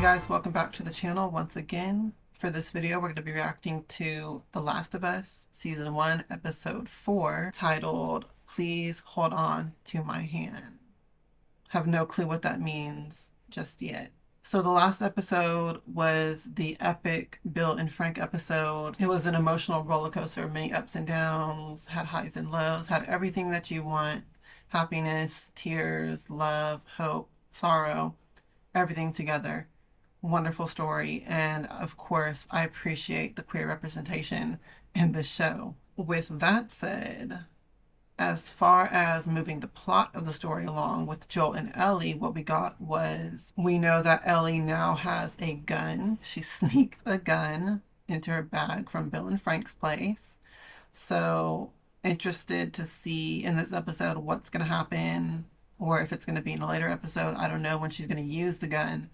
Hey guys, welcome back to the channel once again. For this video, we're going to be reacting to The Last of Us Season 1, Episode 4, titled, Please Hold On to My Hand. Have no clue what that means just yet. So the last episode was the epic Bill and Frank episode. It was an emotional roller coaster, many ups and downs, had highs and lows, had everything that you want. Happiness, tears, love, hope, sorrow, everything together. Wonderful story, and of course I appreciate the queer representation in the show. With that said, as far as moving the plot of the story along with Joel and Ellie, what we got was, we know that Ellie now has a gun. She sneaked a gun into her bag from Bill and Frank's place. So interested to see in this episode what's going to happen, or if it's going to be in a later episode. I don't know when she's going to use the gun,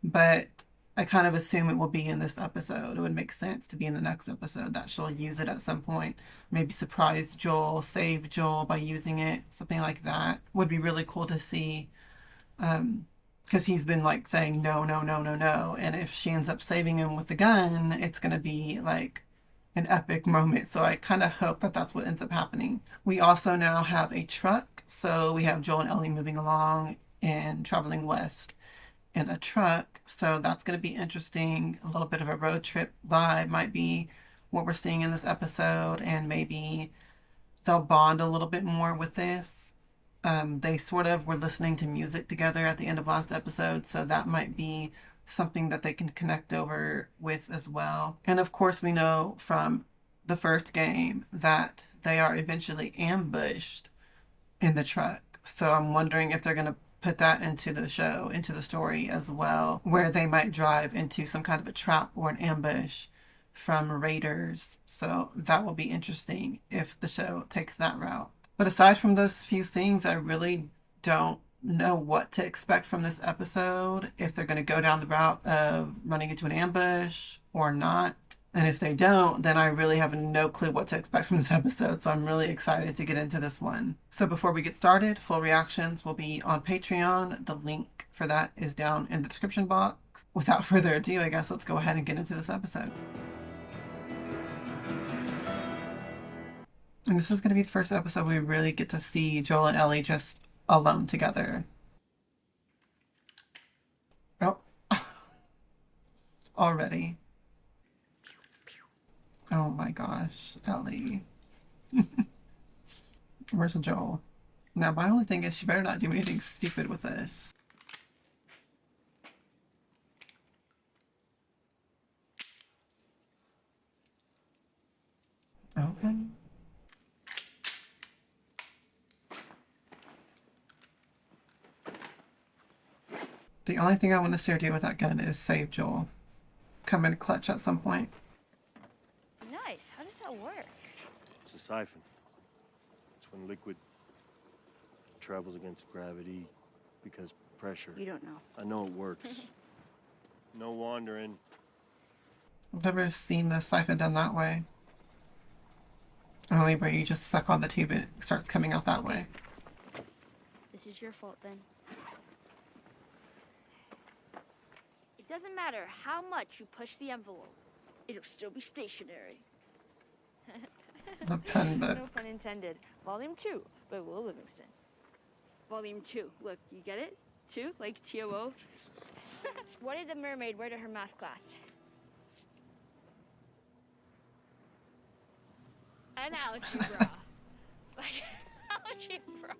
but I kind of assume it will be in this episode. It would make sense to be in the next episode that she'll use it at some point. Maybe surprise Joel, save Joel by using it, something like that. Would be really cool to see, because he's been like saying no, no, no, no, no. And if she ends up saving him with the gun, it's going to be like an epic moment. So I kind of hope that that's what ends up happening. We also now have a truck. So we have Joel and Ellie moving along and traveling west in a truck. So that's going to be interesting. A little bit of a road trip vibe might be what we're seeing in this episode, and maybe they'll bond a little bit more with this. They sort of were listening to music together at the end of last episode, so that might be something that they can connect over with as well. And of course, we know from the first game that they are eventually ambushed in the truck. So I'm wondering if they're going to put that into the show, into the story as well, where they might drive into some kind of a trap or an ambush from raiders. So that will be interesting if the show takes that route. But aside from those few things, I really don't know what to expect from this episode, if they're going to go down the route of running into an ambush or not. And if they don't, then I really have no clue what to expect from this episode, so I'm really excited to get into this one. So before we get started, full reactions will be on Patreon. The link for that is down in the description box. Without further ado, I guess let's go ahead and get into this episode. And this is going to be the first episode we really get to see Joel and Ellie just alone together. Oh. Already. Oh my gosh, Ellie. Where's Joel? Now, my only thing is she better not do anything stupid with this. Okay. The only thing I want to see her do with that gun is save Joel. Come in clutch at some point. Nice. How does that work? It's a siphon. It's when liquid travels against gravity because pressure. You don't know. I know it works. No wandering. I've never seen the siphon done that way. Only where you just suck on the tube and it starts coming out that way. This is your fault then. It doesn't matter how much you push the envelope. It'll still be stationary. The pen book. No pun intended. Volume 2 by Will Livingston. Volume 2. Look, you get it? 2? Like T-O-O? What did the mermaid wear to her math class? An algebra. Like algebra.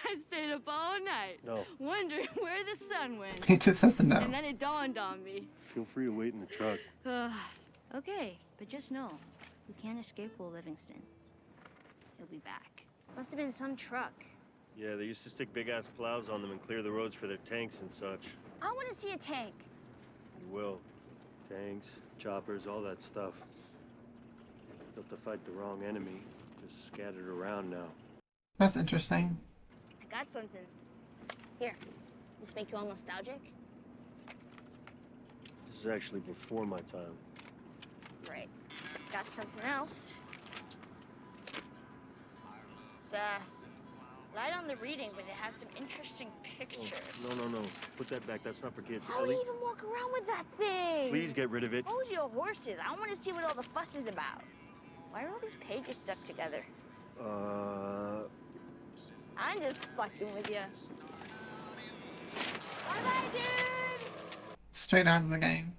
I stayed up all night. No. Wondering where the sun went. He just says no. And then it dawned on me. Feel free to wait in the truck. Okay, but just know, you can't escape Will Livingston. He'll be back. Must have been some truck. Yeah, they used to stick big-ass plows on them and clear the roads for their tanks and such. I want to see a tank. You will. Tanks, choppers, all that stuff. Built to fight the wrong enemy. Just scattered around now. That's interesting. I got something. Here, this make you all nostalgic? This is actually before my time. Right. Got something else. It's, Light on the reading, but it has some interesting pictures. Oh, no. Put that back. That's not for kids. How do Ellie, you even walk around with that thing? please get rid of it. Hold your horses. I want to see what all the fuss is about. Why are all these pages stuck together? I'm just fucking with you. Bye-bye, dude! Straight out of the game.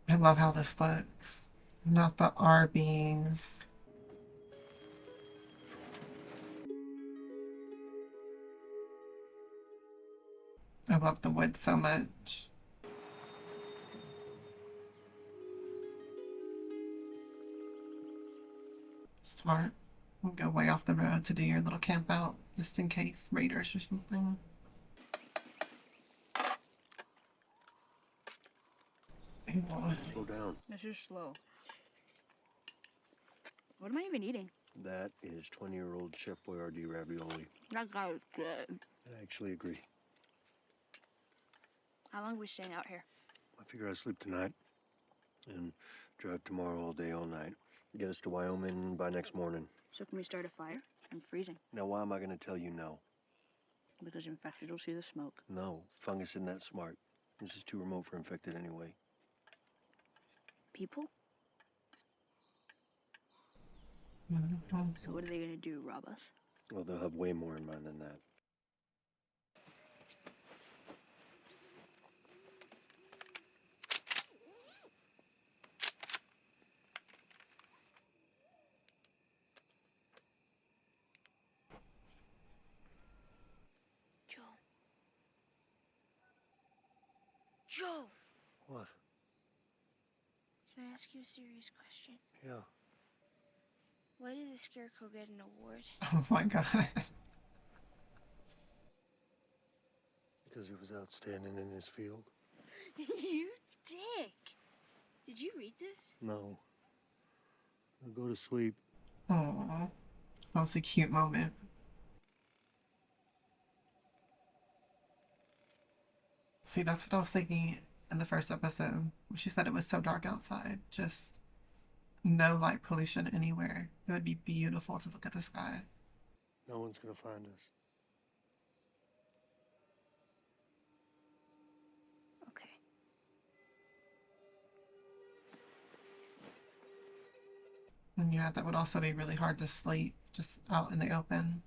I love how this looks. Not the Arby's. I love the wood so much. Smart. Go way off the road to do your little camp out, just in case raiders or something. Slow down. This is slow. What am I even eating? That is 20-year-old Chef Boyardee ravioli. That guy is good. I actually agree. How long are we staying out here? I figure I'll sleep tonight and drive tomorrow all day, all night. Get us to Wyoming by next morning. So can we start a fire? I'm freezing. Now, why am I going to tell you no? Because infected will see the smoke. No, fungus isn't that smart. This is too remote for infected anyway. People? So what are they gonna do, rob us? Well, they'll have way more in mind than that. Joe! What? Can I ask you a serious question? Yeah. Why did the Scarecrow get an award? Oh my god. Because he was outstanding in his field? You dick! Did you read this? No. I'll go to sleep. Aww. That was a cute moment. See, that's what I was thinking in the first episode. She said it was so dark outside. Just no light pollution anywhere. It would be beautiful to look at the sky. No one's gonna find us. Okay. And yeah, that would also be really hard to sleep just out in the open.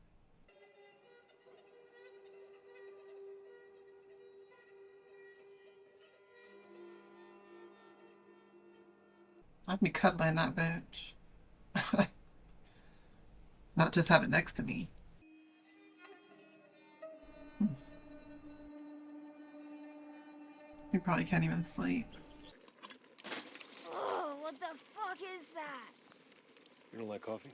I'd be cuddling that bitch. Not just have it next to me. You probably can't even sleep. Oh, what the fuck is that? You don't like coffee?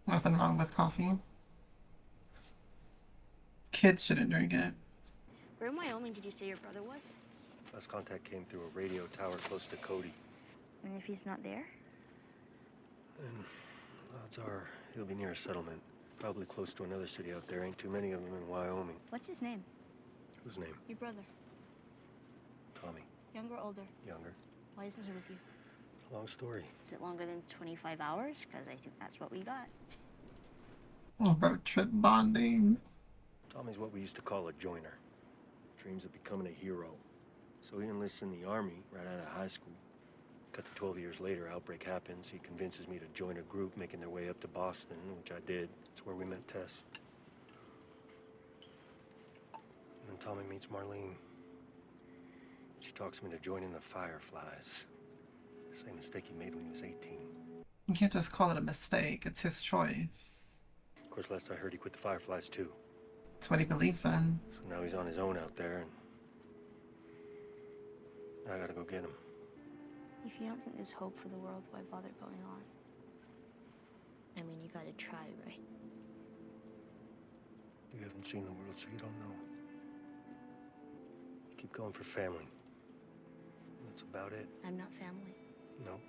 Nothing wrong with coffee. Kids shouldn't drink it. Where in Wyoming did you say your brother was? Last contact came through a radio tower close to Cody. And if he's not there? And odds are he'll be near a settlement. Probably close to another city out there. Ain't too many of them in Wyoming. What's his name? Whose name? Your brother. Tommy. Younger or older? Younger. Why isn't he with you? Long story. Is it longer than 25 hours? Because I think that's what we got. Oh, road trip bonding. Tommy's what we used to call a joiner. Dreams of becoming a hero. So he enlists in the army right out of high school. Cut to 12 years later, outbreak happens. He convinces me to join a group making their way up to Boston, which I did. That's where we met Tess. And then Tommy meets Marlene. She talks me to joining the Fireflies. Same mistake he made when he was 18. You can't just call it a mistake. It's his choice. Of course, last I heard, he quit the Fireflies too. It's what he believes in. So now he's on his own out there, and I gotta go get him. If you don't think there's hope for the world, why bother going on? I mean, you gotta try, right? You haven't seen the world, so you don't know. You keep going for family. That's about it. I'm not family. No.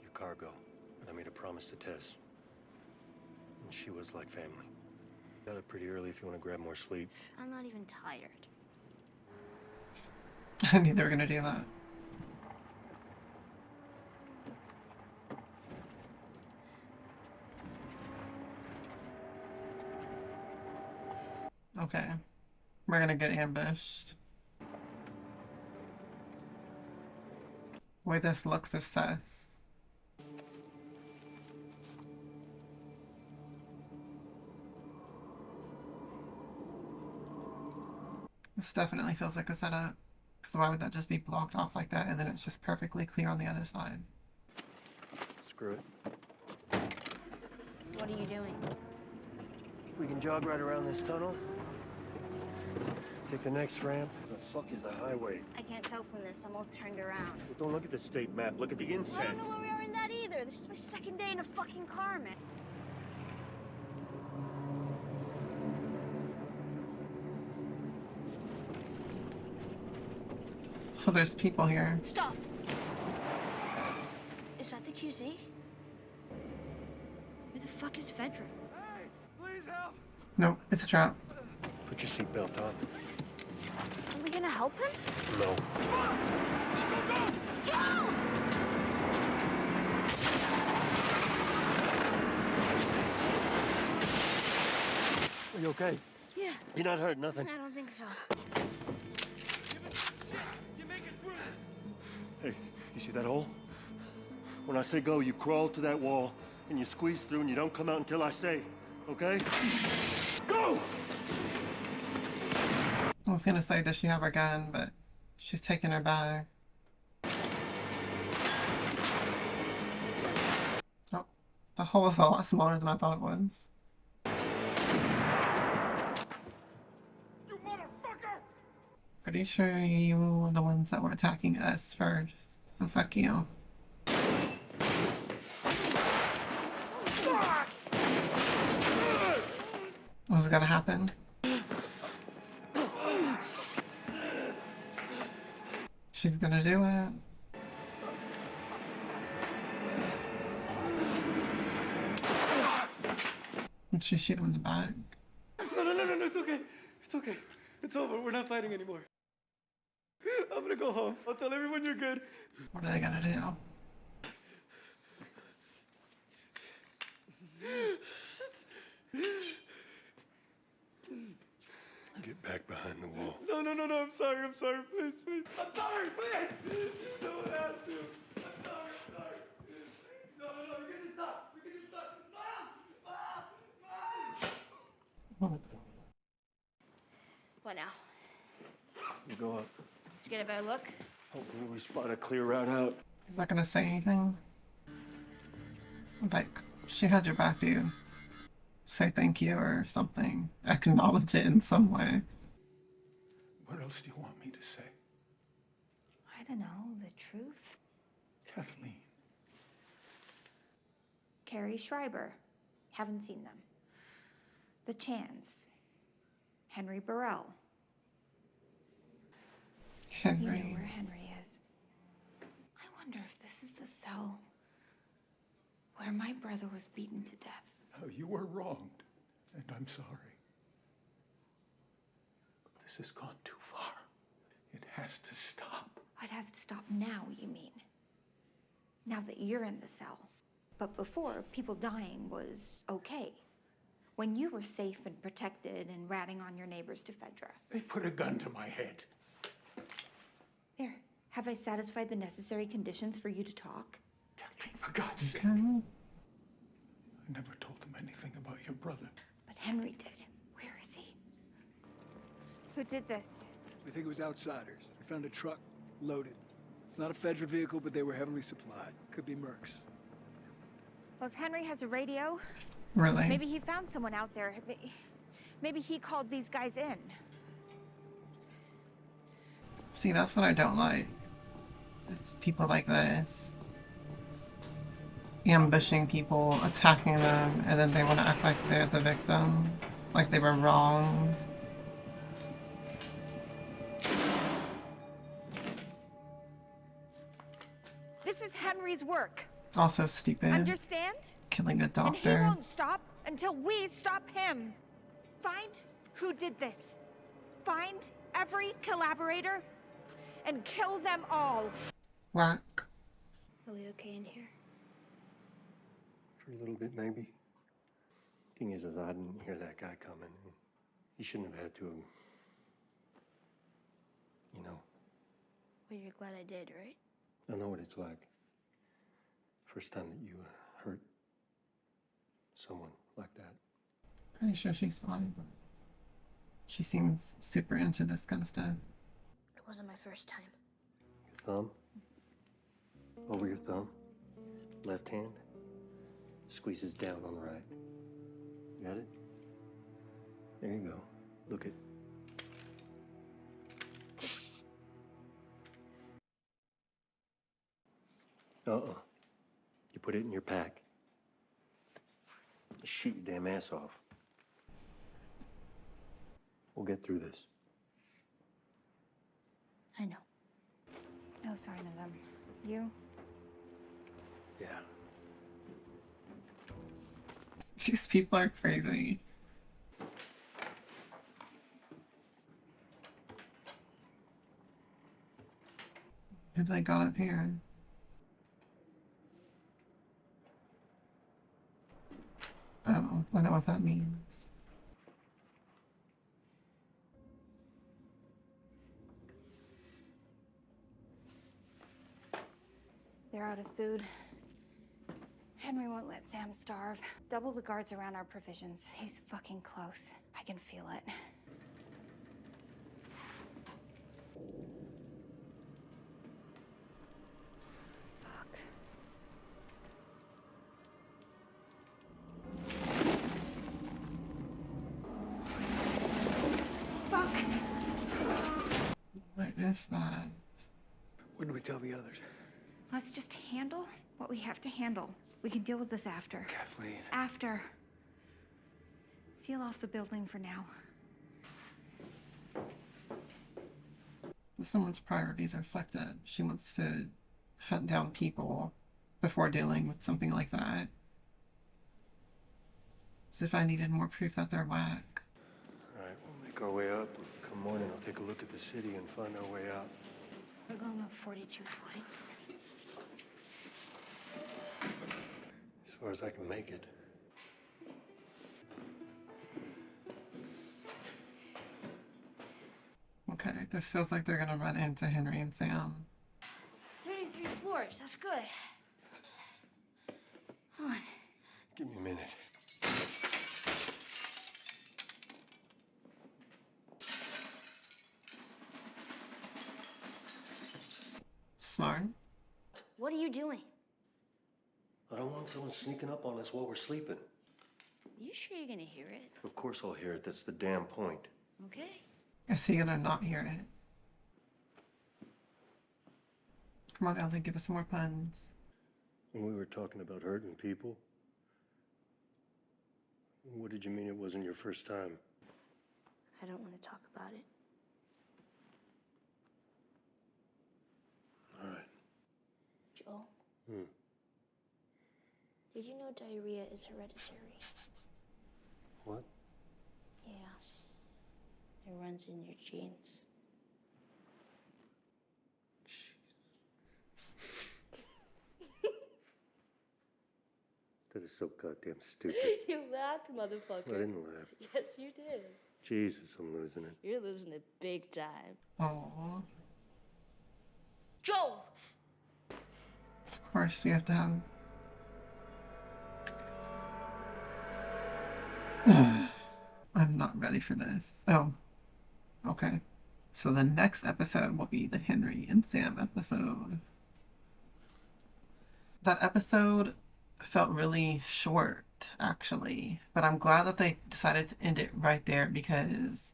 Your cargo. And I made a promise to Tess. And she was like family. Got up pretty early if you want to grab more sleep. I'm not even tired. I knew they were gonna do that. We're gonna get ambushed. Boy, this looks is sus. This definitely feels like a setup. Because why would that just be blocked off like that and then it's just perfectly clear on the other side? Screw it. What are you doing? We can jog right around this tunnel. Take the next ramp. The fuck is the highway? I can't tell from this. I'm all turned around. Well, don't look at the state map. Look at the I inside. don't know where we are in that either. This is my second day in a fucking car, man. So there's people here. Stop. Is that the QZ? Where the fuck is Fedra? Hey, please help! Nope, it's a trap. Put your seatbelt on. Are we gonna help him? No. Go! Are you okay? Yeah. You're not hurt, nothing. I don't think so. Hey, you see that hole? When I say go, you crawl to that wall and you squeeze through and you don't come out until I say, okay? Go! I was gonna say, does she have her gun? But she's taking her bag. Oh, the hole is a lot smaller than I thought it was. You motherfucker! Pretty sure you were the ones that were attacking us first. So fuck you. What's gonna happen? She's gonna do it. Did she shoot him in the back? No, it's okay. It's okay. It's over. We're not fighting anymore. I'm gonna go home. I'll tell everyone you're good. What are they gonna do? Get back behind the wall. No, I'm sorry, please. I'm sorry, please. No one asked you. I'm sorry. No, we can just stop. Mom! What now? You go up. Let's get a better look. Hopefully we spot a clear route out. He's not gonna say anything. Like, she had your back, dude. Say thank you or something. Acknowledge it in some way. What else do you want me to say? I don't know, the truth. Kathleen. Carrie Schreiber. Haven't seen them. The Chans. Henry Burrell. You know Henry. where Henry is. I wonder if this is the cell where my brother was beaten to death. No, you were wronged, and I'm sorry. But this has gone too far. It has to stop. It has to stop now, you mean? Now that you're in the cell. But before, people dying was okay. When you were safe and protected and ratting on your neighbors to Fedra. They put a gun to my head. There, have I satisfied the necessary conditions for you to talk? Kathleen, for God's sake. Okay. I never told them anything about your brother. But Henry did. Where is he? Who did this? We think it was outsiders. We found a truck loaded. It's not a Fedra vehicle, but they were heavily supplied. Could be mercs. Well, if Henry has a radio, Really? maybe he found someone out there. Maybe he called these guys in. See, that's what I don't like. It's people like this. Ambushing people, attacking them, and then they want to act like they're the victims. Like they were wrong. This is Henry's work. Also stupid. Understand? Killing a And he doctor. won't stop until we stop him. Find who did this. Find every collaborator and kill them all. Whack. Are we okay in here? For a little bit, maybe. Thing is I didn't hear that guy coming. He shouldn't have had to have But you're glad I did, right? I know what it's like. First time that you hurt someone like that. Pretty sure she's fine, but she seems super into this kind of stuff. It wasn't my first time. Your thumb. Over your thumb. Left hand. Squeezes down on the right. Got it? There you go. Look it. You put it in your pack. Shoot your damn ass off. We'll get through this. I know. No sign of them. You? Yeah. These people are crazy. Who they got up here? Oh, I know what that means. They're out of food. Henry won't let Sam starve. Double the guards around our provisions. He's fucking close. I can feel it. Fuck. Fuck! What is that? When do we tell the others? Let's just handle what we have to handle. We can deal with this after. Kathleen. After. Seal off the building for now. Someone's priorities are reflected. She wants to hunt down people before dealing with something like that. As if I needed more proof that they're whack. All right, we'll make our way up. Come morning, I'll take a look at the city and find our way out. We're going on 42 flights. As far as I can make it. Okay, this feels like they're gonna run into Henry and Sam. 33 floors, that's good. Come on. Give me a minute. Smart. What are you doing? I don't want someone sneaking up on us while we're sleeping. You sure you're gonna hear it? Of course I'll hear it. That's the damn point. Okay. Is he gonna not hear it? Come on, Ellie, give us some more puns. When we were talking about hurting people, what did you mean it wasn't your first time? I don't want to talk about it. All right. Joel, Hmm. did you know diarrhea is hereditary? What? Yeah. It runs in your genes. That is so goddamn stupid. You laughed, motherfucker. I didn't laugh. Yes, you did. Jesus, I'm losing it. You're losing it big time. Aww. Joel! Of course, we have to have. I'm not ready for this. Oh, okay. So the next episode will be the Henry and Sam episode. That episode felt really short, actually, but I'm glad that they decided to end it right there because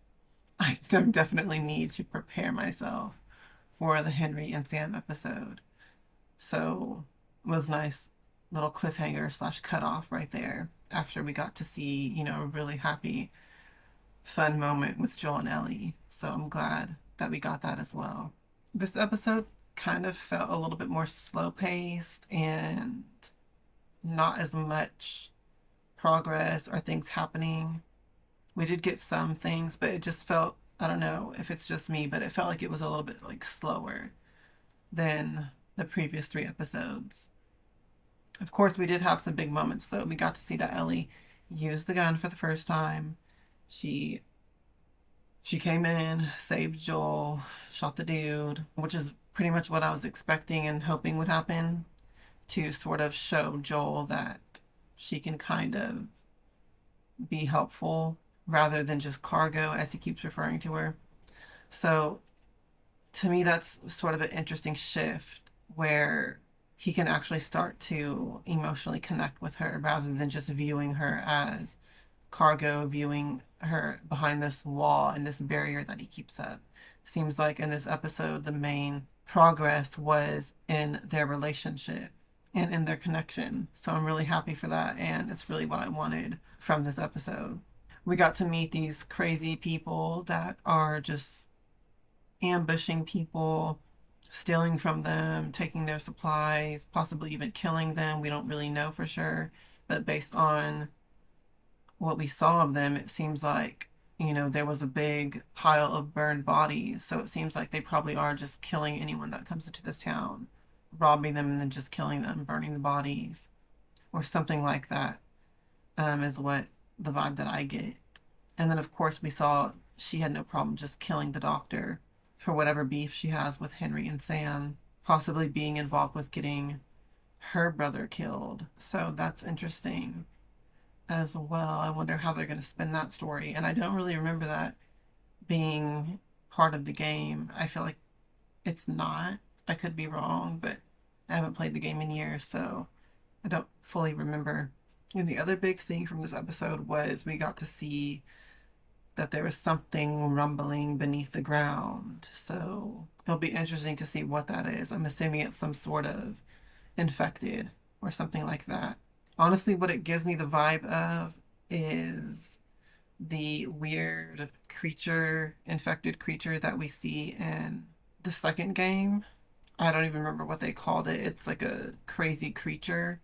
I definitely need to prepare myself for the Henry and Sam episode. So it was nice little cliffhanger / cutoff right there after we got to see, you know, a really happy, fun moment with Joel and Ellie. So I'm glad that we got that as well. This episode kind of felt a little bit more slow paced and not as much progress or things happening. We did get some things, but it just felt, I don't know if it's just me, but it felt like it was a little bit like slower than the previous 3 episodes. Of course, we did have some big moments though. We got to see that Ellie used the gun for the first time. She came in, saved Joel, shot the dude, which is pretty much what I was expecting and hoping would happen, to sort of show Joel that she can kind of be helpful rather than just cargo, as he keeps referring to her. So to me, that's sort of an interesting shift where he can actually start to emotionally connect with her rather than just viewing her as cargo, viewing her behind this wall and this barrier that he keeps up. Seems like in this episode, the main progress was in their relationship and in their connection. So I'm really happy for that, and it's really what I wanted from this episode. We got to meet these crazy people that are just ambushing people, stealing from them, taking their supplies, possibly even killing them. We don't really know for sure, but based on what we saw of them, it seems like, you know, there was a big pile of burned bodies. So it seems like they probably are just killing anyone that comes into this town, robbing them and then just killing them, burning the bodies, or something like that, is what the vibe that I get. And then, of course, we saw she had no problem just killing the doctor for whatever beef she has with Henry and Sam, possibly being involved with getting her brother killed. So that's interesting as well. I wonder how they're going to spin that story. And I don't really remember that being part of the game. I feel like it's not. I could be wrong, but I haven't played the game in years, so I don't fully remember. And the other big thing from this episode was we got to see that there was something rumbling beneath the ground. So it'll be interesting to see what that is. I'm assuming it's some sort of infected or something like that. Honestly, what it gives me the vibe of is the weird creature, infected creature that we see in the second game. I don't even remember what they called it. It's like a crazy creature,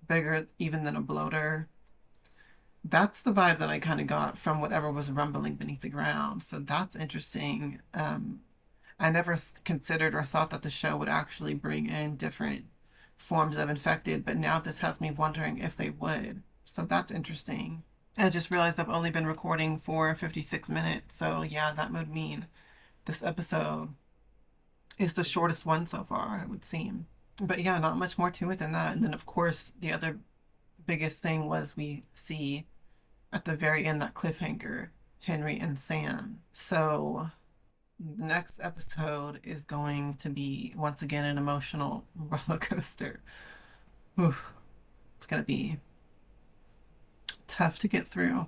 bigger even than a bloater. That's the vibe that I kind of got from whatever was rumbling beneath the ground. So that's interesting. I never considered or thought that the show would actually bring in different forms of infected, but now this has me wondering if they would. So that's interesting. I just realized I've only been recording for 56 minutes. So yeah, that would mean this episode is the shortest one so far, it would seem. But yeah, not much more to it than that. And then, of course, the other biggest thing was we see at the very end that cliffhanger, Henry and Sam. So the next episode is going to be, once again, an emotional roller coaster. Oof. It's going to be tough to get through.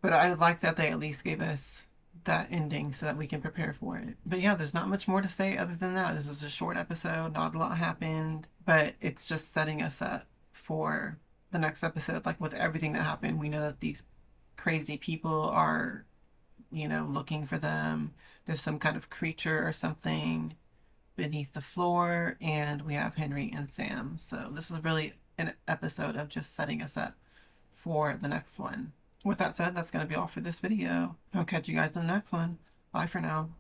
But I like that they at least gave us that ending so that we can prepare for it. But yeah, there's not much more to say other than that. This was a short episode, not a lot happened, but it's just setting us up for the next episode. Like with everything that happened, we know that these crazy people are, you know, looking for them. There's some kind of creature or something beneath the floor, and we have Henry and Sam. So this is really an episode of just setting us up for the next one. With that said, that's going to be all for this video. I'll catch you guys in the next one. Bye for now.